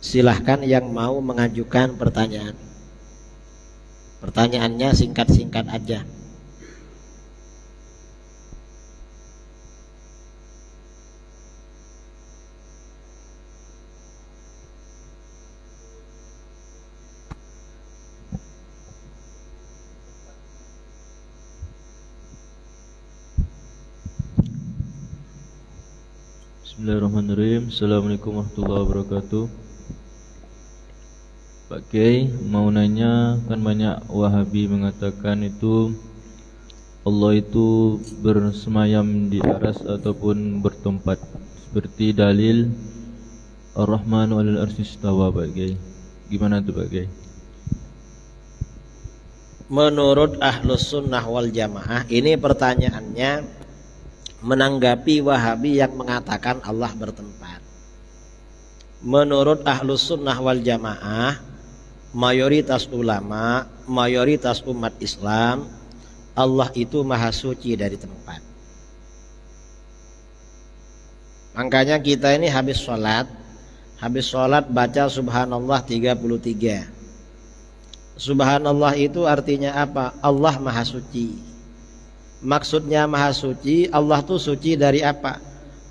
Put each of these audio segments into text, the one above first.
Silahkan yang mau mengajukan pertanyaan. Pertanyaannya singkat-singkat aja. Bismillahirrahmanirrahim. Assalamualaikum warahmatullahi wabarakatuh. Pak Kiai, mau nanya, kan banyak Wahabi mengatakan itu Allah itu bersemayam di aras ataupun bertempat, seperti dalil Ar-Rahmanu 'alal arsy istawa, Pak Kiai. Gimana tuh Pak Kiai? Menurut Ahlus Sunnah wal Jamaah, ini pertanyaannya menanggapi Wahabi yang mengatakan Allah bertempat. Menurut Ahlus Sunnah wal Jamaah, mayoritas ulama, mayoritas umat Islam, Allah itu maha suci dari tempat. Makanya kita ini habis sholat baca subhanallah 33. Subhanallah itu artinya apa? Allah maha suci. Maksudnya maha suci, Allah itu suci dari apa?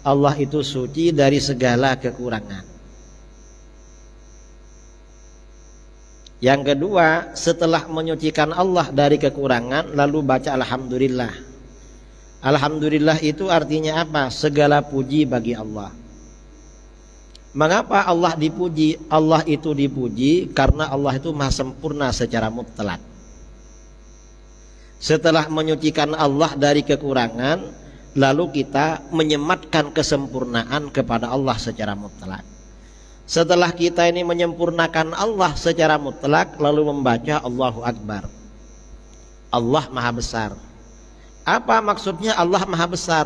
Allah itu suci dari segala kekurangan. Yang kedua, setelah menyucikan Allah dari kekurangan, lalu baca alhamdulillah. Alhamdulillah itu artinya apa? Segala puji bagi Allah. Mengapa Allah dipuji? Allah itu dipuji karena Allah itu maha sempurna secara mutlak. Setelah menyucikan Allah dari kekurangan, lalu kita menyematkan kesempurnaan kepada Allah secara mutlak. Setelah kita ini menyempurnakan Allah secara mutlak, lalu membaca Allahu Akbar. Allah maha besar. Apa maksudnya Allah maha besar?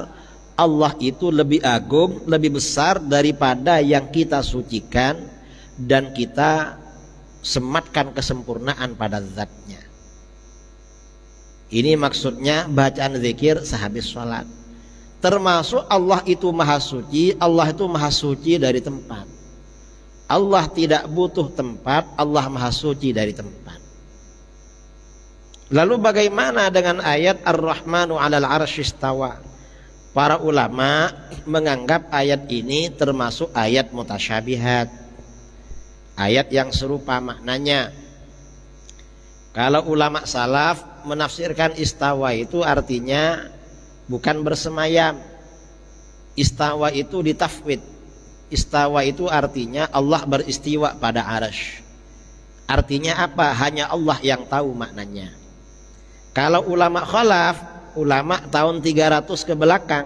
Allah itu lebih agung, lebih besar daripada yang kita sucikan dan kita sematkan kesempurnaan pada zatnya. Ini maksudnya bacaan zikir sehabis sholat. Termasuk Allah itu maha suci, Allah itu maha suci dari tempat. Allah tidak butuh tempat, Allah maha suci dari tempat. Lalu bagaimana dengan ayat Ar-Rahmanu 'alal arsy istawa? Para ulama menganggap ayat ini termasuk ayat mutasyabihat, ayat yang serupa maknanya. Kalau ulama salaf menafsirkan istawa itu artinya bukan bersemayam. Istawa itu ditafwid. Istawa itu artinya Allah beristiwa pada arsy. Artinya apa? Hanya Allah yang tahu maknanya. Kalau ulama khalaf, ulama tahun 300 ke belakang,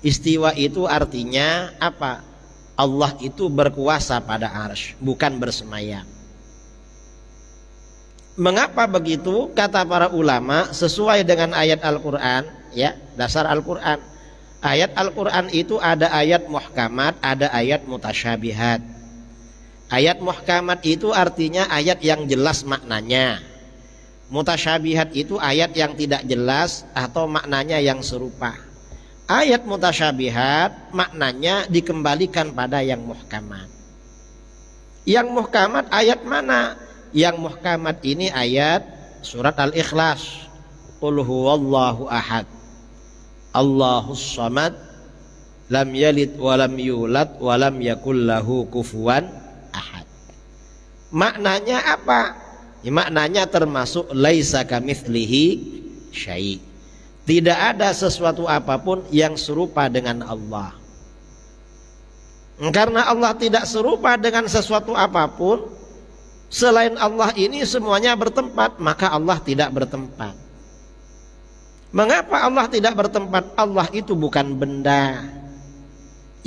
istiwa itu artinya apa? Allah itu berkuasa pada arsy, bukan bersemayam. Mengapa begitu? Kata para ulama, sesuai dengan ayat Al-Quran, ya, dasar Al-Quran. Ayat Al-Quran itu ada ayat muhkamat, ada ayat mutasyabihat. Ayat muhkamat itu artinya ayat yang jelas maknanya. Mutasyabihat itu ayat yang tidak jelas atau maknanya yang serupa. Ayat mutasyabihat maknanya dikembalikan pada yang muhkamat. Yang muhkamat ayat mana? Yang muhkamat ini ayat surat Al-Ikhlas. Qul huwallahu ahad, Allahus samad, lam yalid walam yulad walam yakul lahu kufuwan ahad. Maknanya apa? Ya, maknanya termasuk laisa kamitslihi syai'. Tidak ada sesuatu apapun yang serupa dengan Allah. Karena Allah tidak serupa dengan sesuatu apapun, selain Allah ini semuanya bertempat, maka Allah tidak bertempat. Mengapa Allah tidak bertempat? Allah itu bukan benda.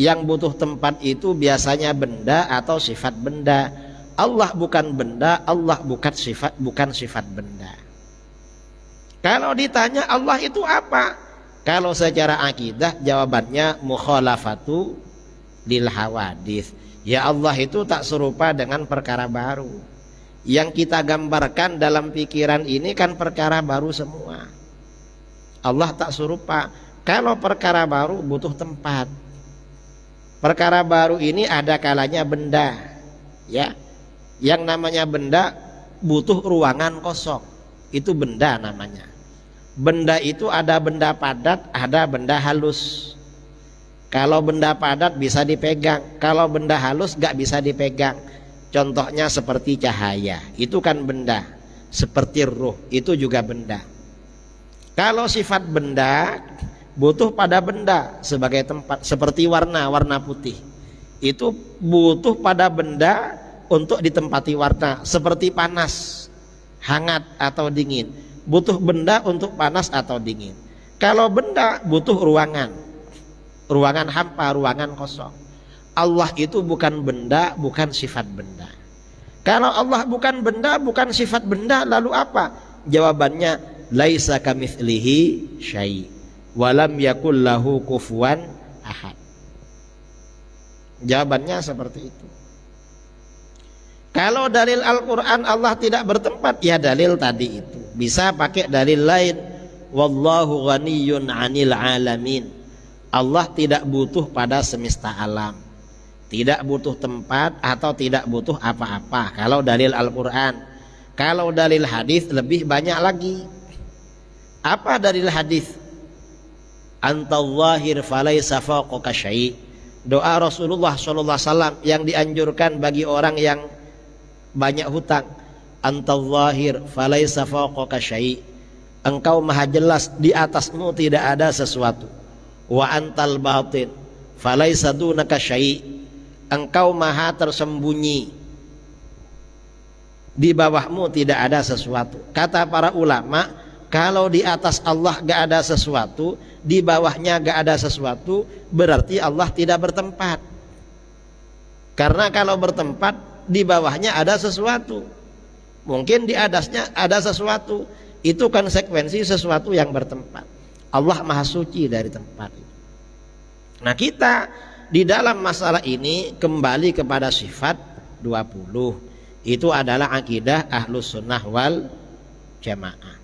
Yang butuh tempat itu biasanya benda atau sifat benda. Allah bukan benda, Allah bukan sifat benda. Kalau ditanya Allah itu apa? Kalau secara akidah jawabannya mukhalafatu lil hawadits. Ya Allah itu tak serupa dengan perkara baru. Yang kita gambarkan dalam pikiran ini kan perkara baru semua. Allah tak serupa. Kalau perkara baru butuh tempat. Perkara baru ini ada kalanya benda, Ya, yang namanya benda butuh ruangan kosong, itu benda namanya. Benda itu ada benda padat, ada benda halus. Kalau benda padat bisa dipegang, kalau benda halus gak bisa dipegang. Contohnya seperti cahaya, itu kan benda. Seperti ruh, itu juga benda. Kalau sifat benda butuh pada benda sebagai tempat, seperti warna putih. Itu butuh pada benda untuk ditempati warna, seperti panas, hangat atau dingin. Butuh benda untuk panas atau dingin. Kalau benda butuh ruangan, ruangan hampa, ruangan kosong. Allah itu bukan benda, bukan sifat benda. Kalau Allah bukan benda, bukan sifat benda, lalu apa? Jawabannya laisa kamitslihi syai' walam yakul lahu kufuwan ahad. Jawabannya seperti itu. Kalau dalil Al-Quran Allah tidak bertempat, ya dalil tadi itu. Bisa pakai dalil lain. Wallahu ghaniyun 'anil 'alamin. Allah tidak butuh pada semesta alam, tidak butuh tempat atau tidak butuh apa-apa. Kalau dalil Al-Quran. Kalau dalil hadis lebih banyak lagi. Apa dalil hadis? Antal zahir falaysa fawqaka syai'. Doa Rasulullah SAW yang dianjurkan bagi orang yang banyak hutang. Antal zahir falaysa fawqaka syai'. Engkau maha jelas, di atasmu tidak ada sesuatu. Wa antal batin falaysa dunaka syai'. Engkau maha tersembunyi, di bawahmu tidak ada sesuatu. Kata para ulama, kalau di atas Allah gak ada sesuatu, di bawahnya gak ada sesuatu, berarti Allah tidak bertempat. Karena kalau bertempat, di bawahnya ada sesuatu, mungkin di atasnya ada sesuatu. Itu konsekuensi sesuatu yang bertempat. Allah maha suci dari tempat itu. Nah, kita di dalam masalah ini kembali kepada sifat 20. Itu adalah akidah Ahlus Sunnah wal Jamaah.